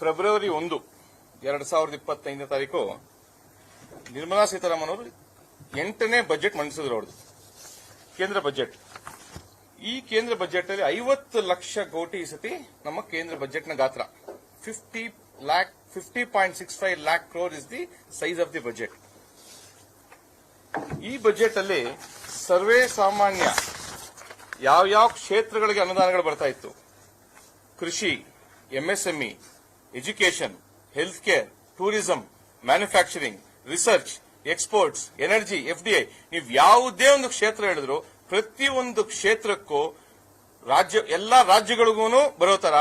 February 1, 2025 ತಾರೀಕು ನಿರ್ಮಲಾ ಸೀತಾರಾಮನ್ ಅವರು 8ನೇ budget ಮಂಡಿಸಿದ್ರು. ಅವ್ರದ್ದು ಕೇಂದ್ರ ಬಜೆಟ್. ಈ ಕೇಂದ್ರ ಬಜೆಟ್ ಅಲ್ಲಿ 50 ಲಕ್ಷ ಕೋಟಿ ಸತಿ ನಮ್ಮ ಕೇಂದ್ರ ಬಜೆಟ್ನ ಗಾತ್ರ. 50.65 lakh crore is the size of the budget. ಈ ಬಜೆಟ್ ಅಲ್ಲಿ ಸರ್ವೇ ಸಾಮಾನ್ಯ ಯಾವ ಕ್ಷೇತ್ರಗಳಿಗೆ ಅನುದಾನಗಳು ಬರ್ತಾ ಇತ್ತು, ಕೃಷಿ, MSME, education, health care, tourism, manufacturing, research, exports, energy, FDI, ನೀವು ಯಾವುದೇ ಒಂದು ಕ್ಷೇತ್ರ ಹೇಳಿದ್ರು ಪ್ರತಿಯೊಂದು ಕ್ಷೇತ್ರಕ್ಕೂ ಎಲ್ಲಾ ರಾಜ್ಯಗಳಿಗೂ ಬರೋ ತರ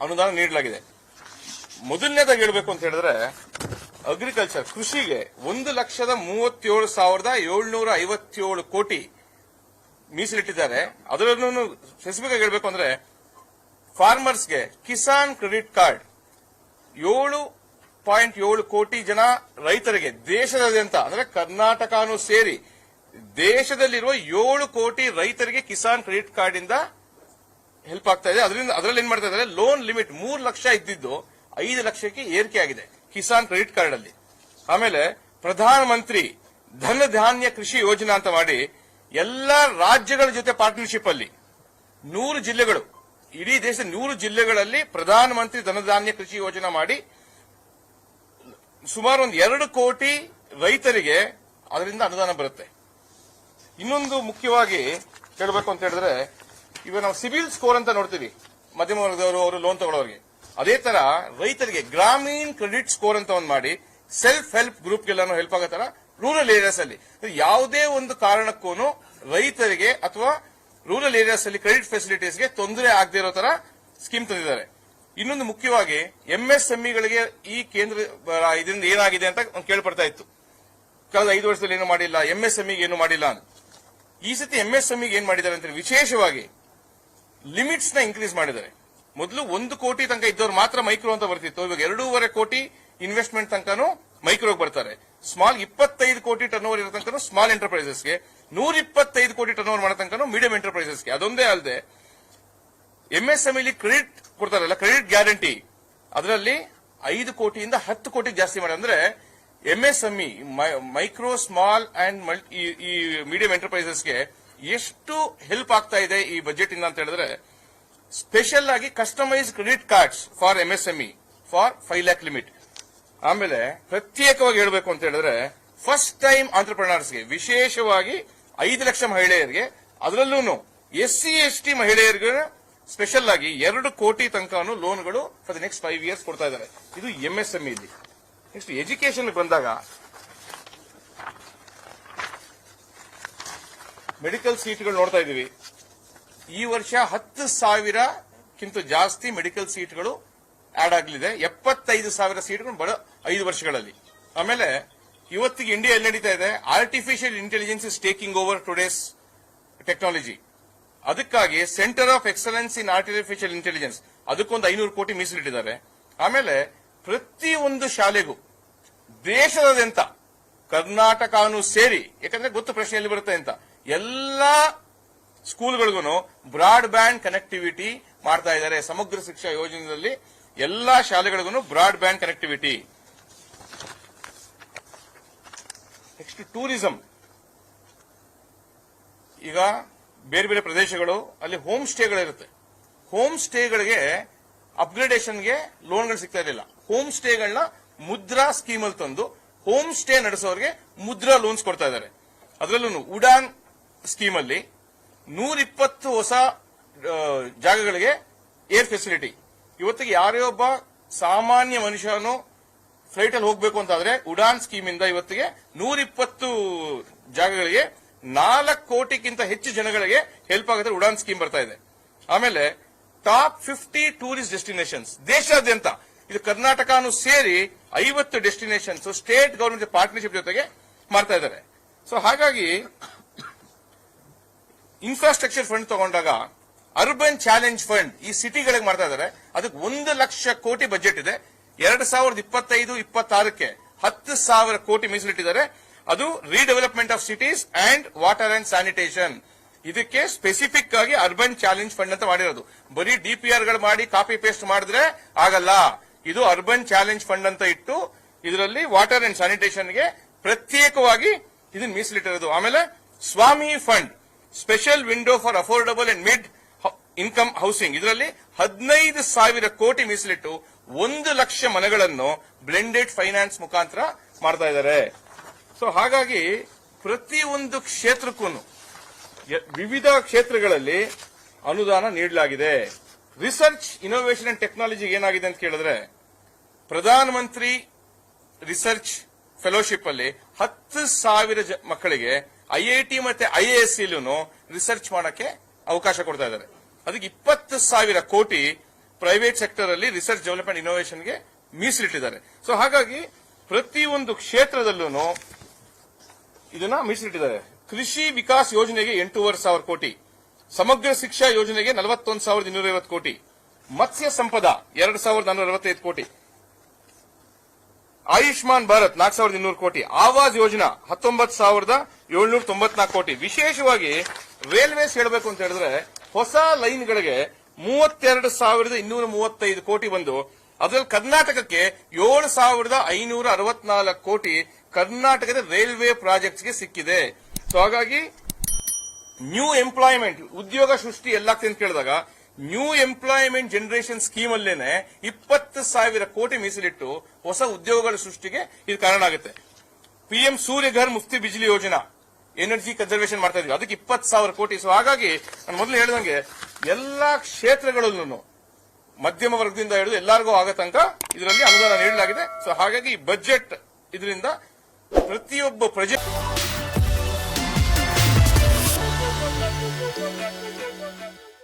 ಅನುದಾನ ನೀಡಲಾಗಿದೆ. ಮೊದಲನೇದಾಗಿ ಹೇಳಬೇಕು ಅಂತ ಹೇಳಿದ್ರೆ ಅಗ್ರಿಕಲ್ಚರ್, ಕೃಷಿಗೆ 1,37,757 ಕೋಟಿ ಮೀಸಲಿಟ್ಟಿದ್ದಾರೆ. ಅದರಲ್ಲೂ ಸ್ಪೆಸಿಫಿಕ್ ಆಗಿ ಹೇಳಬೇಕು ಅಂದ್ರೆ ಫಾರ್ಮರ್ಸ್ಗೆ ಕಿಸಾನ್ ಕ್ರೆಡಿಟ್ ಕಾರ್ಡ್ 7.7 ಕೋಟಿ ಜನ ರೈತರಿಗೆ ದೇಶದಾದ್ಯಂತ ಅಂದ್ರೆ ಕರ್ನಾಟಕನೂ ಸೇರಿ ದೇಶದಲ್ಲಿರುವ 7 ಕೋಟಿ ರೈತರಿಗೆ ಕಿಸಾನ್ ಕ್ರೆಡಿಟ್ ಕಾರ್ಡ್ ಇಂದ ಹೆಲ್ಪ್ ಆಗ್ತಾ ಇದೆ. ಅದರಲ್ಲಿ ಏನ್ ಮಾಡ್ತಾ ಇದ್ದಾರೆ, ಲೋನ್ ಲಿಮಿಟ್ 3 ಲಕ್ಷ ಇದ್ದಿದ್ದು 5 ಲಕ್ಷಕ್ಕೆ ಏರಿಕೆ ಆಗಿದೆ ಕಿಸಾನ್ ಕ್ರೆಡಿಟ್ ಕಾರ್ಡ್ ಅಲ್ಲಿ. ಆಮೇಲೆ ಪ್ರಧಾನ ಮಂತ್ರಿ ಧನ ಧಾನ್ಯ ಕೃಷಿ ಯೋಜನಾ ಅಂತ ಮಾಡಿ ಎಲ್ಲಾ ರಾಜ್ಯಗಳ ಜೊತೆ ಪಾರ್ಟ್ನರ್ಶಿಪ್ ಅಲ್ಲಿ 100 ಜಿಲ್ಲೆಗಳು, ಇಡೀ ದೇಶದ 100 ಜಿಲ್ಲೆಗಳಲ್ಲಿ ಪ್ರಧಾನ ಮಂತ್ರಿ ಧನಧಾನ್ಯ ಕೃಷಿ ಯೋಜನಾ ಮಾಡಿ ಸುಮಾರು 2 ಕೋಟಿ ರೈತರಿಗೆ ಅದರಿಂದ ಅನುದಾನ ಬರುತ್ತೆ. ಇನ್ನೊಂದು ಮುಖ್ಯವಾಗಿ ಹೇಳಬೇಕು ಅಂತ ಹೇಳಿದ್ರೆ, ಇವಾಗ ನಾವು ಸಿಬಿಲ್ ಸ್ಕೋರ್ ಅಂತ ನೋಡ್ತೀವಿ ಮಧ್ಯಮ ವರ್ಗದವರು, ಅವರು ಲೋನ್ ತಗೊಳ್ಳೋರಿಗೆ. ಅದೇ ತರ ರೈತರಿಗೆ ಗ್ರಾಮೀಣ ಕ್ರೆಡಿಟ್ ಸ್ಕೋರ್ ಅಂತ ಒಂದು ಮಾಡಿ ಸೆಲ್ಫ್ ಹೆಲ್ಪ್ ಗ್ರೂಪ್ಗೆಲ್ಲಾನು ಹೆಲ್ಪ್ ಆಗೋ ತರ ರೂರಲ್ ಏರಿಯಾಸ್ ಅಲ್ಲಿ ಯಾವುದೇ ಒಂದು ಕಾರಣಕ್ಕೂ ರೈತರಿಗೆ ಅಥವಾ ರೂರಲ್ ಏರಿಯಾಸ್ ಅಲ್ಲಿ ಕ್ರೆಡಿಟ್ ಫೆಸಿಲಿಟೀಸ್ಗೆ ತೊಂದರೆ ಆಗದೆ ಇರೋ ತರ ಸ್ಕೀಮ್ ತಂದಿದ್ದಾರೆ. ಇನ್ನೊಂದು ಮುಖ್ಯವಾಗಿ ಎಂಎಸ್ಎಂಇಗಳಿಗೆ ಈ ಕೇಂದ್ರ ಇದರಿಂದ ಏನಾಗಿದೆ ಅಂತ ಕೇಳ್ಪಡ್ತಾ ಇತ್ತು. ಕಳೆದ 5 ವರ್ಷದಲ್ಲಿ ಏನು ಮಾಡಿಲ್ಲ, ಎಂಎಸ್ಎಂಇಗೆ ಏನು ಮಾಡಿಲ್ಲ ಅಂತ. ಈ ಸತಿ ಎಂಎಸ್ಎಂಇಗೆ ಏನ್ ಮಾಡಿದ್ದಾರೆ ಅಂತ ವಿಶೇಷವಾಗಿ ಲಿಮಿಟ್ಸ್ ನ ಇನ್ಕ್ರೀಸ್ ಮಾಡಿದ್ದಾರೆ. ಮೊದಲು 1 ಕೋಟಿ ತನಕ ಇದ್ದವ್ರು ಮಾತ್ರ ಮೈಕ್ರೋ ಅಂತ ಬರ್ತಿತ್ತು. ಇವಾಗ 2.5 ಕೋಟಿ ಇನ್ವೆಸ್ಟ್ಮೆಂಟ್ ತನಕನೂ ಮೈಕ್ರೋಗೆ ಬರ್ತಾರೆ. ಸ್ಮಾಲ್ 25 ಕೋಟಿ ಟರ್ನ್ ಓವರ್ ಇರೋ ತನಕ ಸ್ಮಾಲ್ ಎಂಟರ್ಪ್ರೈಸಸ್ಗೆ, 125 ಕೋಟಿ ಟರ್ನ್ ಓವರ್ ಮಾಡೋ ತನಕ ಮೀಡಿಯಂ ಎಂಟರ್ಪ್ರೈಸಸ್ಗೆ. ಅದೊಂದೇ ಅಲ್ಲದೆ ಎಂಎಸ್ಎಂಇಲಿ ಕ್ರೆಡಿಟ್ ಕೊಡ್ತಾರಲ್ಲ, ಕ್ರೆಡಿಟ್ ಗ್ಯಾರಂಟಿ, ಅದರಲ್ಲಿ 5 ಕೋಟಿಯಿಂದ 10 ಕೋಟಿ ಜಾಸ್ತಿ ಮಾಡಿ. ಅಂದ್ರೆ ಎಂಎಸ್ಎಂಇ ಮೈಕ್ರೋ ಸ್ಮಾಲ್ ಅಂಡ್ ಈ ಮೀಡಿಯಂ ಎಂಟರ್ಪ್ರೈಸಸ್ಗೆ ಎಷ್ಟು ಹೆಲ್ಪ್ ಆಗ್ತಾ ಇದೆ ಈ ಬಜೆಟ್ ಇಂದ ಅಂತ ಹೇಳಿದ್ರೆ, ಸ್ಪೆಷಲ್ ಆಗಿ customise credit cards for MSME for 5 lakh limit. ಆಮೇಲೆ ಪ್ರತ್ಯೇಕವಾಗಿ ಹೇಳಬೇಕು ಅಂತ ಹೇಳಿದ್ರೆ ಫಸ್ಟ್ ಟೈಮ್ ಆಂಟರ್ಪ್ರಿನರ್ಸ್ಗೆ ವಿಶೇಷವಾಗಿ 5 ಲಕ್ಷ ಮಹಿಳೆಯರಿಗೆ, ಅದರಲ್ಲೂ SC ST ಮಹಿಳೆಯರಿಗೆ ಸ್ಪೆಷಲ್ ಆಗಿ 2 ಕೋಟಿ ತನಕ ಲೋನ್ಗಳು ಫಾರ್ ದ ನೆಕ್ಸ್ಟ್ 5 years ಕೊಡ್ತಾ ಇದ್ದಾರೆ. ಇದು ಎಂಎಸ್ಎಂಇ ಇಲ್ಲಿ. ನೆಕ್ಸ್ಟ್ ಎಜುಕೇಶನ್ ಬಂದಾಗ ಮೆಡಿಕಲ್ ಸೀಟ್ಗಳು ನೋಡ್ತಾ ಇದೀವಿ. ಈ ವರ್ಷ 10,000ಕ್ಕಿಂತ ಜಾಸ್ತಿ ಮೆಡಿಕಲ್ ಸೀಟ್ಗಳು ಆಡ್ ಆಗಲಿದೆ. 75,000 ಸೀಟ್ಗಳು ಬಡ 5 ವರ್ಷಗಳಲ್ಲಿ. ಆಮೇಲೆ ಇವತ್ತಿಗೆ ಇಂಡಿಯಾ ಎಲ್ಲಿ ನಡೀತಾ ಇದೆ, artificial intelligence is taking over today's technology. ಅದಕ್ಕಾಗಿ centre of excellence in artificial intelligence ಅದಕ್ಕೊಂದು 500 ಕೋಟಿ ಮೀಸಲಿಟ್ಟಿದ್ದಾರೆ. ಆಮೇಲೆ ಪ್ರತಿಯೊಂದು ಶಾಲೆಗೂ ದೇಶದಾದ್ಯಂತ ಕರ್ನಾಟಕನೂ ಸೇರಿ, ಯಾಕಂದ್ರೆ ಗೊತ್ತು ಪ್ರಶ್ನೆ ಎಲ್ಲಿ ಬರುತ್ತೆ ಅಂತ, ಎಲ್ಲಾ ಸ್ಕೂಲ್ಗಳಿಗೂ ಬ್ರಾಡ್ ಬ್ಯಾಂಡ್ ಕನೆಕ್ಟಿವಿಟಿ ಮಾಡ್ತಾ ಇದ್ದಾರೆ. ಸಮಗ್ರ ಶಿಕ್ಷಾ ಯೋಜನೆಯಲ್ಲಿ ಎಲ್ಲಾ ಶಾಲೆಗಳಿಗೂ broadband connectivity. Next tourism. ಈಗ ಬೇರೆ ಬೇರೆ ಪ್ರದೇಶಗಳು ಅಲ್ಲಿ ಹೋಮ್ ಸ್ಟೇಗಳಿರುತ್ತೆ. ಹೋಮ್ ಸ್ಟೇಗಳಿಗೆ ಅಪ್ಗ್ರೇಡೇಷನ್ಗೆ ಲೋನ್ಗಳು ಸಿಗ್ತಾ ಇರಲಿಲ್ಲ. ಹೋಮ್ ಸ್ಟೇಗಳನ್ನ ಮುದ್ರಾ ಸ್ಕೀಮ್ ಅಲ್ಲಿ ತಂದು ಹೋಮ್ ಸ್ಟೇ ನಡೆಸೋರಿಗೆ ಮುದ್ರಾ ಲೋನ್ಸ್ ಕೊಡ್ತಾ ಇದ್ದಾರೆ. ಅದರಲ್ಲೂ ಉಡಾನ್ ಸ್ಕೀಮ್ ಅಲ್ಲಿ 120 ಹೊಸ ಜಾಗಗಳಿಗೆ ಏರ್ ಫೆಸಿಲಿಟಿ. ಇವತ್ತಿಗೆ ಯಾರೇ ಒಬ್ಬ ಸಾಮಾನ್ಯ ಮನುಷ್ಯನು ಫ್ಲೈಟ್ ಅಲ್ಲಿ ಹೋಗಬೇಕು ಅಂತಾದ್ರೆ ಉಡಾನ್ ಸ್ಕೀಮ್ ಇಂದ ಇವತ್ತಿಗೆ 120 ಜಾಗಗಳಿಗೆ 4 ಕೋಟಿಗಿಂತ ಹೆಚ್ಚು ಜನಗಳಿಗೆ ಹೆಲ್ಪ್ ಆಗುತ್ತೆ. ಉಡಾನ್ ಸ್ಕೀಮ್ ಬರ್ತಾ ಇದೆ. ಆಮೇಲೆ ಟಾಪ್ 50 ಟೂರಿಸ್ಟ್ ಡೆಸ್ಟಿನೇಷನ್ಸ್ ದೇಶಾದ್ಯಂತ, ಇದು ಕರ್ನಾಟಕನೂ ಸೇರಿ 50 ಡೆಸ್ಟಿನೇಷನ್ಸ್ ಸ್ಟೇಟ್ ಗವರ್ಮೆಂಟ್ ಪಾರ್ಟ್ನರ್ಶಿಪ್ ಜೊತೆಗೆ ಮಾಡ್ತಾ ಇದ್ದಾರೆ. ಸೊ ಹಾಗಾಗಿ ಇನ್ಫ್ರಾಸ್ಟ್ರಕ್ಚರ್ ಫಂಡ್ ತಗೊಂಡಾಗ ಅರ್ಬನ್ ಚಾಲೆಂಜ್ ಫಂಡ್ ಈ ಸಿಟಿಗಳಿಗೆ ಮಾಡ್ತಾ ಇದ್ದಾರೆ. ಅದಕ್ಕೆ 1 ಲಕ್ಷ ಕೋಟಿ ಬಜೆಟ್ ಇದೆ. 2025-26ಕ್ಕೆ 10,000 ಕೋಟಿ ಮೀಸಲಿಟ್ಟಿದ್ದಾರೆ. ಅದು redevelopment of cities and water and sanitation. ಇದಕ್ಕೆ ಸ್ಪೆಸಿಫಿಕ್ ಆಗಿ ಅರ್ಬನ್ ಚಾಲೆಂಜ್ ಫಂಡ್ ಅಂತ ಮಾಡಿರೋದು. ಬರೀ DPR ಗಳು ಮಾಡಿ ಕಾಪಿ ಪೇಸ್ಟ್ ಮಾಡಿದ್ರೆ ಆಗಲ್ಲ. ಇದು ಅರ್ಬನ್ ಚಾಲೆಂಜ್ ಫಂಡ್ ಅಂತ ಇಟ್ಟು ಇದರಲ್ಲಿ ವಾಟರ್ ಅಂಡ್ ಸ್ಯಾನಿಟೇಷನ್ಗೆ ಪ್ರತ್ಯೇಕವಾಗಿ ಇದನ್ನ ಮೀಸಲಿಟ್ಟಿರೋದು. ಆಮೇಲೆ ಸ್ವಾಮಿ fund, special window for affordable and mid income housing, ಇದರಲ್ಲಿ 15,000 ಕೋಟಿ ಮೀಸಲಿಟ್ಟು 1 ಲಕ್ಷ ಮನೆಗಳನ್ನು ಬ್ಲೆಂಡೆಡ್ ಫೈನಾನ್ಸ್ ಮುಖಾಂತರ ಮಾಡ್ತಾ ಇದ್ದಾರೆ. ಸೊ ಹಾಗಾಗಿ ಪ್ರತಿಯೊಂದು ಕ್ಷೇತ್ರಕ್ಕೂ ವಿವಿಧ ಕ್ಷೇತ್ರಗಳಲ್ಲಿ ಅನುದಾನ ನೀಡಲಾಗಿದೆ. ರಿಸರ್ಚ್ ಇನೋವೇಷನ್ ಅಂಡ್ ಟೆಕ್ನಾಲಜಿ ಏನಾಗಿದೆ ಅಂತ ಕೇಳಿದ್ರೆ, ಪ್ರಧಾನ ಮಂತ್ರಿ ರಿಸರ್ಚ್ ಫೆಲೋಶಿಪ್ ಅಲ್ಲಿ 10,000 ಮಕ್ಕಳಿಗೆ ಐಐಟಿ ಮತ್ತೆ ಐಎಎಸ್ ರಿಸರ್ಚ್ ಮಾಡಕ್ಕೆ ಅವಕಾಶ ಕೊಡ್ತಾ ಇದ್ದಾರೆ. ಅದಕ್ಕೆ 20,000 ಕೋಟಿ ಪ್ರೈವೇಟ್ ಸೆಕ್ಟರ್ ಅಲ್ಲಿ ರಿಸರ್ಚ್ ಡೆವಲಪ್ಮೆಂಟ್ ಇನೋವೇಷನ್ಗೆ ಮೀಸಲಿಟ್ಟಿದ್ದಾರೆ. ಸೊ ಹಾಗಾಗಿ ಪ್ರತಿಯೊಂದು ಕ್ಷೇತ್ರದಲ್ಲೂ ಇದನ್ನ ಮೀಸಲಿಟ್ಟಿದ್ದಾರೆ. ಕೃಷಿ ವಿಕಾಸ್ ಯೋಜನೆಗೆ 8,500 ಕೋಟಿ, ಸಮಗ್ರ ಶಿಕ್ಷಾ ಯೋಜನೆಗೆ 41,250 ಕೋಟಿ, ಮತ್ಸ್ಯ ಸಂಪದ 2,465 ಕೋಟಿ, ಆಯುಷ್ಮಾನ್ ಭಾರತ್ 4,200 ಕೋಟಿ, ಆವಾಸ್ ಯೋಜನಾ 19,794 ಕೋಟಿ. ವಿಶೇಷವಾಗಿ ರೈಲ್ವೇಸ್ ಹೇಳಬೇಕು ಅಂತ ಹೇಳಿದ್ರೆ, ಹೊಸ ಲೈನ್ಗಳಿಗೆ 32,235 ಕೋಟಿ ಬಂದು ಅದರಲ್ಲಿ ಕರ್ನಾಟಕಕ್ಕೆ 7,564 ಕೋಟಿ ಕರ್ನಾಟಕದ ರೈಲ್ವೆ ಪ್ರಾಜೆಕ್ಟ್ಸ್ಗೆ ಸಿಕ್ಕಿದೆ. ಸೊ ಹಾಗಾಗಿ ನ್ಯೂ ಎಂಪ್ಲಾಯ್ಮೆಂಟ್, ಉದ್ಯೋಗ ಸೃಷ್ಟಿ ಎಲ್ಲಾಗ್ತದೆ ಅಂತ ಕೇಳಿದಾಗ ನ್ಯೂ ಎಂಪ್ಲಾಯ್ಮೆಂಟ್ ಜನರೇಷನ್ ಸ್ಕೀಮ್ ಅಲ್ಲೇನೆ 20,000 ಕೋಟಿ ಮೀಸಲಿಟ್ಟು ಹೊಸ ಉದ್ಯೋಗಗಳ ಸೃಷ್ಟಿಗೆ ಇದು ಕಾರಣ ಆಗುತ್ತೆ. ಪಿಎಂ ಸೂರ್ಯಘರ್ ಮುಫ್ತಿ ಬಿಜ್ಲಿ ಯೋಜನಾ, ಎನರ್ಜಿ ಕನ್ಸರ್ವೇಷನ್ ಮಾಡ್ತಾ ಇದೀವಿ, ಅದಕ್ಕೆ 20,000 ಕೋಟಿ. ಸೊ ಹಾಗಾಗಿ ನಾನು ಮೊದಲು ಹೇಳಿದಂಗೆ ಎಲ್ಲಾ ಕ್ಷೇತ್ರಗಳಲ್ಲೂ ಮಧ್ಯಮ ವರ್ಗದಿಂದ ಹಿಡಿದು ಎಲ್ಲರಿಗೂ ಆಗೋ ತನಕ ಇದರಲ್ಲಿ ಅನುದಾನ ನೀಡಲಾಗಿದೆ. ಸೊ ಹಾಗಾಗಿ ಈ ಬಜೆಟ್ ಇದರಿಂದ ಪ್ರತಿಯೊಬ್ಬ ಪ್ರಜೆ